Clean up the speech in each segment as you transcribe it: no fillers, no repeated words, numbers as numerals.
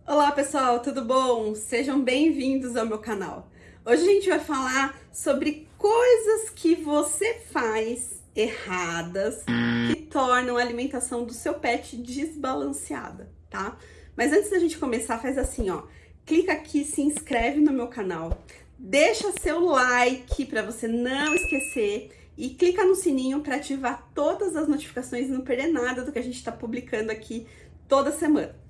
Olá pessoal, tudo bom? Sejam bem-vindos ao meu canal. Hoje a gente vai falar sobre coisas que você faz erradas que tornam a alimentação do seu pet desbalanceada, tá? Mas antes da gente começar, faz assim, ó. Clica aqui, se inscreve no meu canal, deixa seu like para você não esquecer e clica no sininho para ativar todas as notificações e não perder nada do que a gente está publicando aqui toda semana.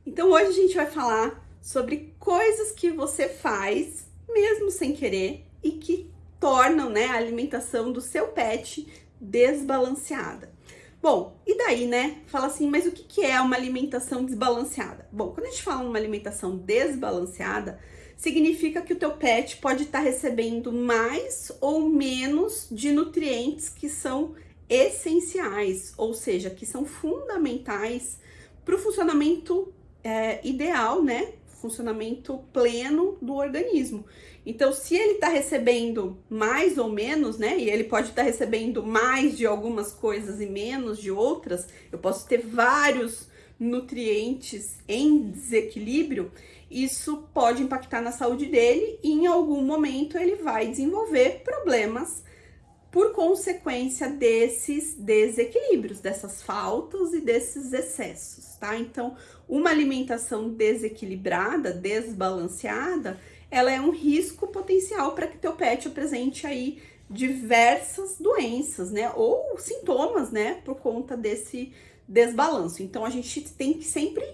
Então hoje a gente vai falar sobre coisas que você faz, mesmo sem querer, e que tornam, né, a alimentação do seu pet desbalanceada. Bom, e daí, né? Fala assim, mas o que é uma alimentação desbalanceada? Bom, quando a gente fala uma alimentação desbalanceada, significa que o teu pet pode estar recebendo mais ou menos de nutrientes que são essenciais, ou seja, que são fundamentais para o funcionamento ideal, né? Funcionamento pleno do organismo. Então, se ele está recebendo mais ou menos, né? E ele pode estar recebendo mais de algumas coisas e menos de outras, eu posso ter vários nutrientes em desequilíbrio, isso pode impactar na saúde dele e em algum momento ele vai desenvolver problemas por consequência desses desequilíbrios, dessas faltas e desses excessos, tá? Então, uma alimentação desequilibrada, desbalanceada, ela é um risco potencial para que teu pet apresente aí diversas doenças, né? Ou sintomas, né? Por conta desse desbalanço. Então, a gente tem que sempre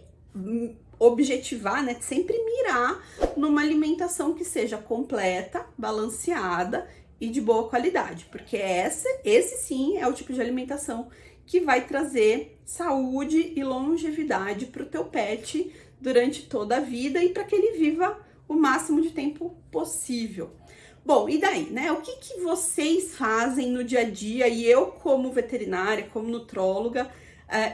objetivar, né? Sempre mirar numa alimentação que seja completa, balanceada e de boa qualidade, porque esse sim é o tipo de alimentação que vai trazer saúde e longevidade para o teu pet durante toda a vida e para que ele viva o máximo de tempo possível. Bom, e daí, né? O que vocês fazem no dia a dia? E eu, como veterinária, como nutróloga,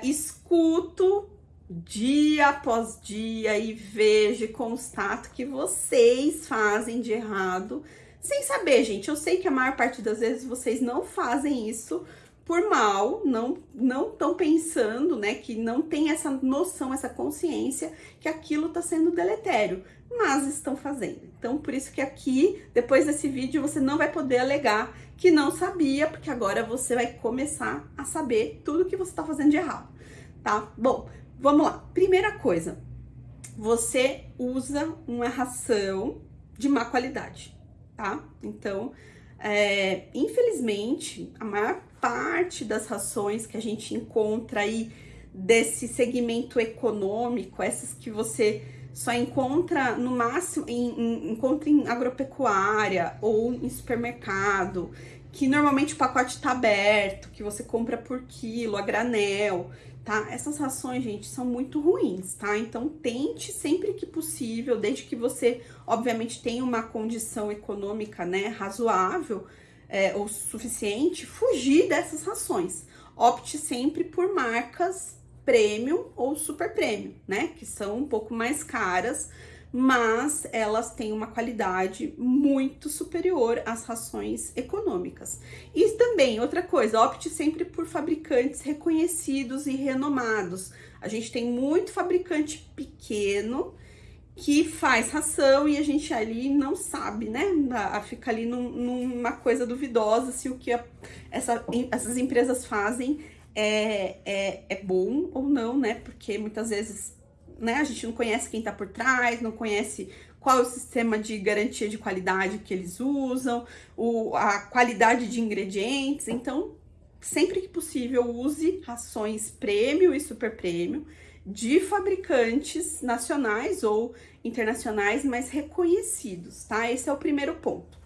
escuto dia após dia e vejo e constato que vocês fazem de errado. Sem saber, gente, eu sei que a maior parte das vezes vocês não fazem isso por mal, não estão pensando, né, que não tem essa noção, essa consciência que aquilo está sendo deletério, mas estão fazendo. Então, por isso que aqui, depois desse vídeo, você não vai poder alegar que não sabia, porque agora você vai começar a saber tudo que você está fazendo de errado, tá? Bom, vamos lá. Primeira coisa, você usa uma ração de má qualidade. Tá? Então, infelizmente, a maior parte das rações que a gente encontra aí desse segmento econômico, essas que você só encontra no máximo, encontra em agropecuária ou em supermercado, que normalmente o pacote tá aberto, que você compra por quilo, a granel, tá? Essas rações, gente, são muito ruins, tá? Então, tente sempre que possível, desde que você, obviamente, tenha uma condição econômica, né, razoável, ou suficiente, fugir dessas rações. Opte sempre por marcas premium ou super premium, né, que são um pouco mais caras, mas elas têm uma qualidade muito superior às rações econômicas. E também, outra coisa, opte sempre por fabricantes reconhecidos e renomados. A gente tem muito fabricante pequeno que faz ração e a gente ali não sabe, né? Fica ali numa coisa duvidosa se o que essas empresas fazem é bom ou não, né? Porque muitas vezes, né, a gente não conhece quem tá por trás, não conhece qual é o sistema de garantia de qualidade que eles usam, a qualidade de ingredientes. Então, sempre que possível, use rações premium e super premium de fabricantes nacionais ou internacionais, mas reconhecidos, tá? Esse é o primeiro ponto.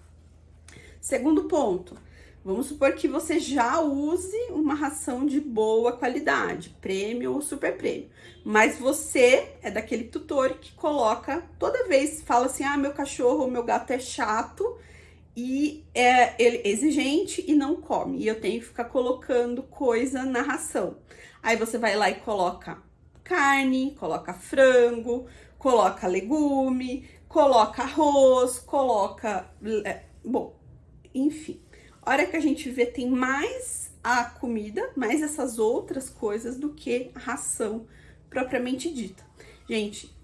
Segundo ponto, vamos supor que você já use uma ração de boa qualidade, premium ou super premium, mas você é daquele tutor que coloca, toda vez fala assim, ah, meu cachorro ou meu gato é chato e ele é exigente e não come, e eu tenho que ficar colocando coisa na ração. Aí você vai lá e coloca carne, coloca frango, coloca legume, coloca arroz, coloca, bom, enfim. A hora que a gente vê, tem mais a comida, mais essas outras coisas do que a ração propriamente dita. Gente,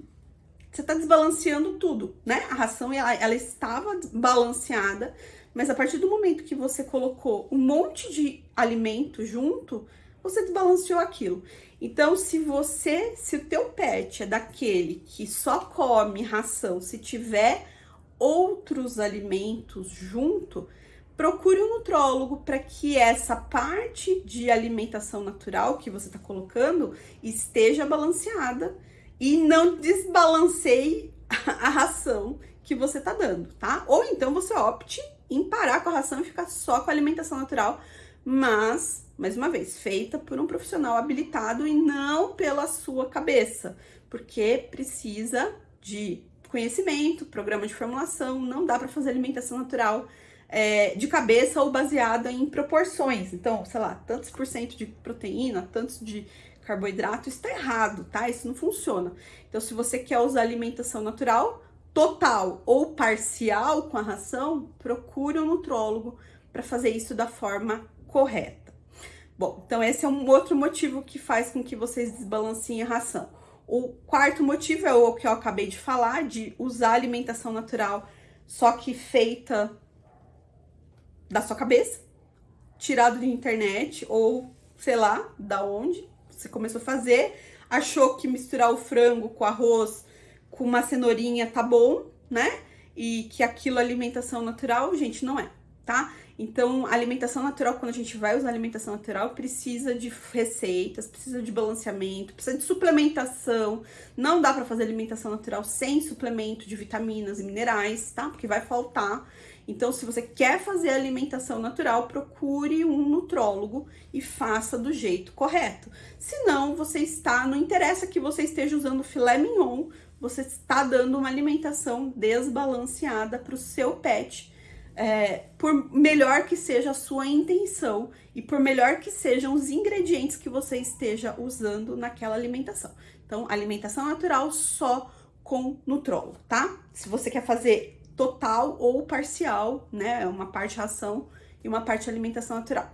você tá desbalanceando tudo, né? A ração, ela estava balanceada, mas a partir do momento que você colocou um monte de alimento junto, você desbalanceou aquilo. Então, se o teu pet é daquele que só come ração se tiver outros alimentos junto, procure um nutrólogo para que essa parte de alimentação natural que você está colocando esteja balanceada e não desbalanceie a ração que você tá dando, tá? Ou então você opte em parar com a ração e ficar só com a alimentação natural, mas, mais uma vez, feita por um profissional habilitado e não pela sua cabeça, porque precisa de conhecimento, programa de formulação, não dá para fazer alimentação natural de cabeça ou baseada em proporções. Então, sei lá, tantos por cento de proteína, tantos de carboidrato, isso tá errado, tá? Isso não funciona. Então, se você quer usar alimentação natural, total ou parcial com a ração, procure um nutrólogo para fazer isso da forma correta. Bom, então esse é um outro motivo que faz com que vocês desbalanciem a ração. O quarto motivo é o que eu acabei de falar, de usar alimentação natural, só que feita da sua cabeça, tirado de internet ou sei lá da onde você começou a fazer, achou que misturar o frango com arroz, com uma cenourinha tá bom, né? E que aquilo é alimentação natural, gente, não é, tá? Então, a alimentação natural, quando a gente vai usar alimentação natural, precisa de receitas, precisa de balanceamento, precisa de suplementação. Não dá pra fazer alimentação natural sem suplemento de vitaminas e minerais, tá? Porque vai faltar. Então, se você quer fazer alimentação natural, procure um nutrólogo e faça do jeito correto. Senão, não interessa que você esteja usando filé mignon, você está dando uma alimentação desbalanceada para o seu pet. Por melhor que seja a sua intenção e por melhor que sejam os ingredientes que você esteja usando naquela alimentação. Então, alimentação natural só com nutrólogo, tá? Se você quer fazer total ou parcial, né? Uma parte ração e uma parte alimentação natural.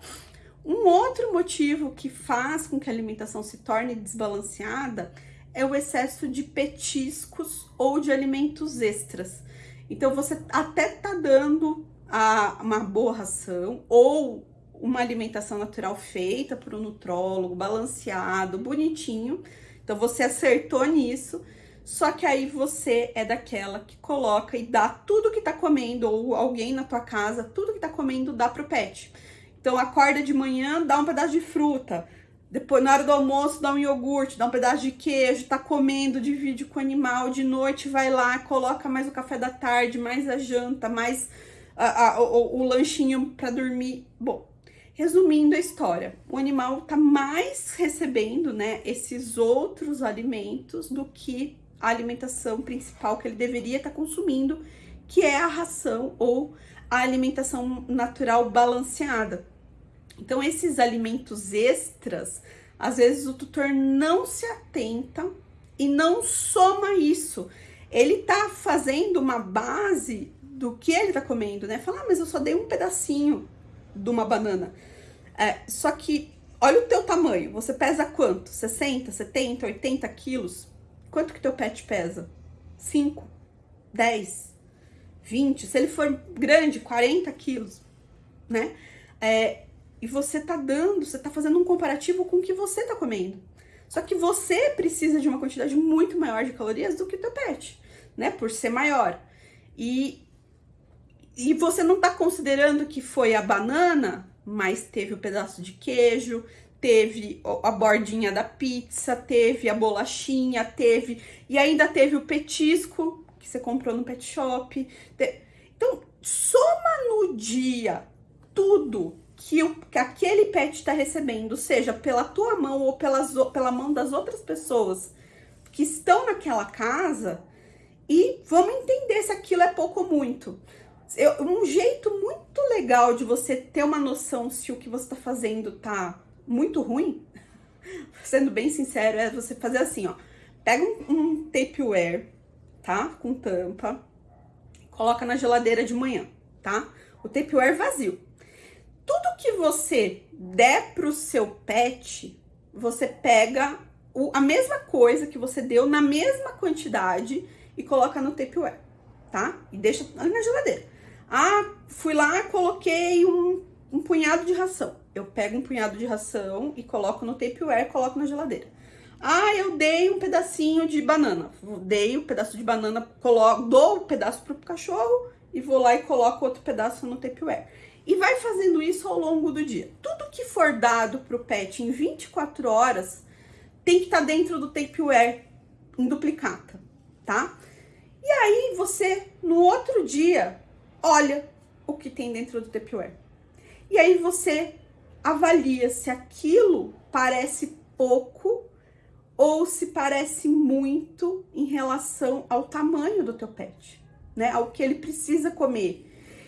Um outro motivo que faz com que a alimentação se torne desbalanceada é o excesso de petiscos ou de alimentos extras. Então, você até tá dando uma boa ração ou uma alimentação natural feita por um nutrólogo, balanceado, bonitinho. Então, você acertou nisso, só que aí você é daquela que coloca e dá tudo que tá comendo, ou alguém na tua casa, tudo que tá comendo, dá pro pet. Então, acorda de manhã, dá um pedaço de fruta. Depois, na hora do almoço, dá um iogurte, dá um pedaço de queijo, tá comendo, divide com o animal. De noite, vai lá, coloca mais o café da tarde, mais a janta, mais o lanchinho pra dormir. Bom, resumindo a história, o animal tá mais recebendo, né, esses outros alimentos do que a alimentação principal que ele deveria estar consumindo, que é a ração ou a alimentação natural balanceada. Então, esses alimentos extras, às vezes o tutor não se atenta e não soma isso. Ele tá fazendo uma base do que ele tá comendo, né? Fala, mas eu só dei um pedacinho de uma banana. Só que, olha o teu tamanho. Você pesa quanto? 60, 70, 80 quilos? Quanto que teu pet pesa? 5, 10, 20? Se ele for grande, 40 quilos, né? E você tá fazendo um comparativo com o que você tá comendo. Só que você precisa de uma quantidade muito maior de calorias do que o teu pet, né? Por ser maior. E você não tá considerando que foi a banana, mas teve o pedaço de queijo, teve a bordinha da pizza, teve a bolachinha, e ainda teve o petisco que você comprou no pet shop. Então, soma no dia tudo que aquele pet tá recebendo, seja pela tua mão ou pela mão das outras pessoas que estão naquela casa, e vamos entender se aquilo é pouco ou muito. Um jeito muito legal de você ter uma noção se o que você tá fazendo tá muito ruim, sendo bem sincero, é você fazer assim, ó. Pega um Tupperware, tá? Com tampa, coloca na geladeira de manhã, tá? O Tupperware vazio. tudo que você der pro seu pet, você pega a mesma coisa que você deu na mesma quantidade e coloca no Tupperware, tá? E deixa ali na geladeira. Ah, fui lá, coloquei um punhado de ração. Eu pego um punhado de ração e coloco no Tupperware, coloco na geladeira. Ah, eu dei um pedacinho de banana. Dei um pedaço de banana, dou um pedaço pro cachorro e vou lá e coloco outro pedaço no Tupperware. E vai fazendo isso ao longo do dia. Tudo que for dado pro pet em 24 horas tem que estar dentro do Tupperware em duplicata, tá? E aí você, no outro dia, olha o que tem dentro do Tupperware. E aí você avalia se aquilo parece pouco ou se parece muito em relação ao tamanho do teu pet, né? Ao que ele precisa comer.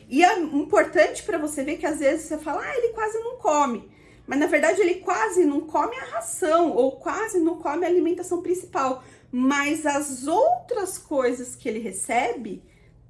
E é importante para você ver que às vezes você fala, ah, ele quase não come. Mas na verdade ele quase não come a ração ou quase não come a alimentação principal. Mas as outras coisas que ele recebe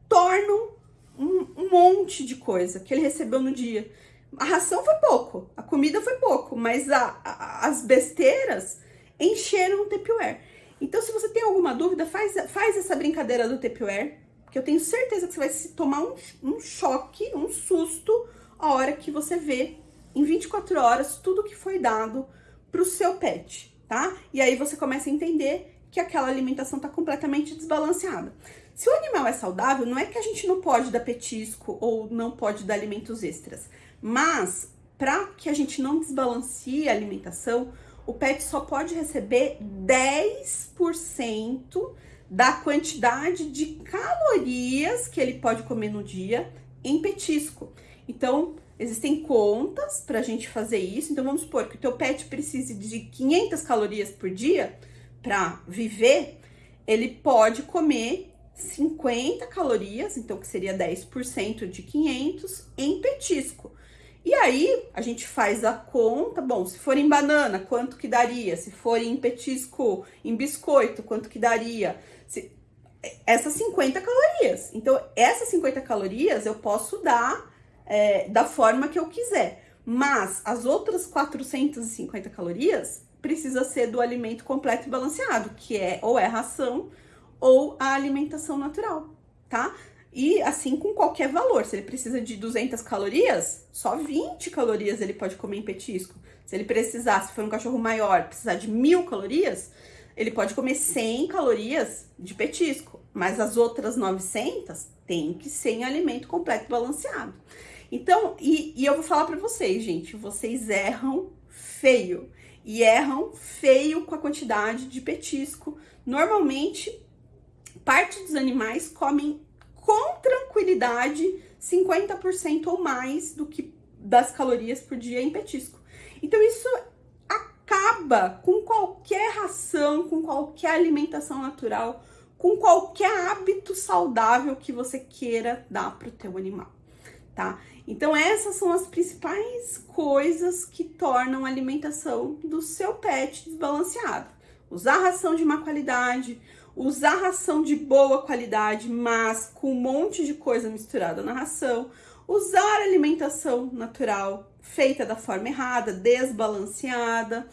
tornam um monte de coisa que ele recebeu no dia. A ração foi pouco, a comida foi pouco, mas as besteiras encheram o Tupperware. Então, se você tem alguma dúvida, faz essa brincadeira do Tupperware, que eu tenho certeza que você vai se tomar um choque, um susto, a hora que você vê em 24 horas tudo que foi dado pro seu pet, tá? E aí você começa a entender que aquela alimentação tá completamente desbalanceada. Se o animal é saudável, não é que a gente não pode dar petisco ou não pode dar alimentos extras, mas para que a gente não desbalancie a alimentação, o pet só pode receber 10% da quantidade de calorias que ele pode comer no dia em petisco. Então, existem contas para a gente fazer isso. Então, vamos supor que o teu pet precise de 500 calorias por dia para viver, ele pode comer 50 calorias, então que seria 10% de 500 em petisco. E aí, a gente faz a conta, bom, se for em banana, quanto que daria? Se for em petisco, em biscoito, quanto que daria? Essas 50 calorias. Então, essas 50 calorias eu posso dar da forma que eu quiser. Mas as outras 450 calorias precisa ser do alimento completo e balanceado, que ou é ração ou a alimentação natural, tá? E assim com qualquer valor, se ele precisa de 200 calorias, só 20 calorias ele pode comer em petisco. Se ele precisar, se for um cachorro maior, precisar de 1000 calorias, ele pode comer 100 calorias de petisco. Mas as outras 900 tem que ser em alimento completo e balanceado. Então, e eu vou falar pra vocês, gente, vocês erram feio. E erram feio com a quantidade de petisco. Normalmente, parte dos animais comem com tranquilidade 50% ou mais do que das calorias por dia em petisco. Então isso acaba com qualquer ração, com qualquer alimentação natural, com qualquer hábito saudável que você queira dar para o teu animal, tá? Então essas são as principais coisas que tornam a alimentação do seu pet desbalanceada. Usar ração de má qualidade, usar ração de boa qualidade, mas com um monte de coisa misturada na ração, usar alimentação natural feita da forma errada, desbalanceada,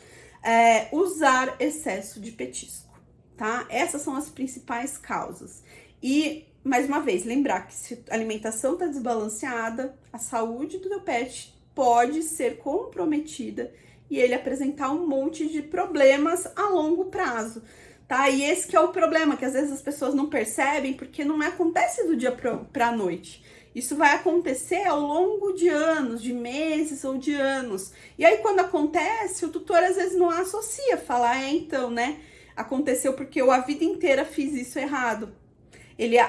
usar excesso de petisco, tá? Essas são as principais causas. E, mais uma vez, lembrar que se a alimentação está desbalanceada, a saúde do teu pet pode ser comprometida e ele apresentar um monte de problemas a longo prazo. Tá? E esse que é o problema, que às vezes as pessoas não percebem, porque não acontece do dia pra noite. Isso vai acontecer ao longo de anos, de meses ou de anos. E aí, quando acontece, o tutor às vezes não associa, fala, então, né? Aconteceu porque eu a vida inteira fiz isso errado.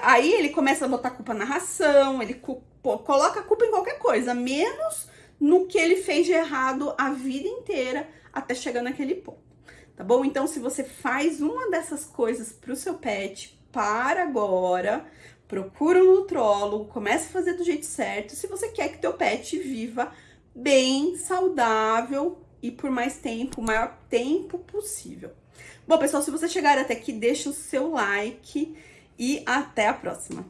Aí ele começa a botar culpa na ração, ele coloca a culpa em qualquer coisa, menos no que ele fez de errado a vida inteira até chegar naquele ponto. Tá bom? Então, se você faz uma dessas coisas pro seu pet, para agora, procura um nutrólogo, comece a fazer do jeito certo, se você quer que teu pet viva bem, saudável e por mais tempo, o maior tempo possível. Bom, pessoal, se você chegar até aqui, deixa o seu like e até a próxima.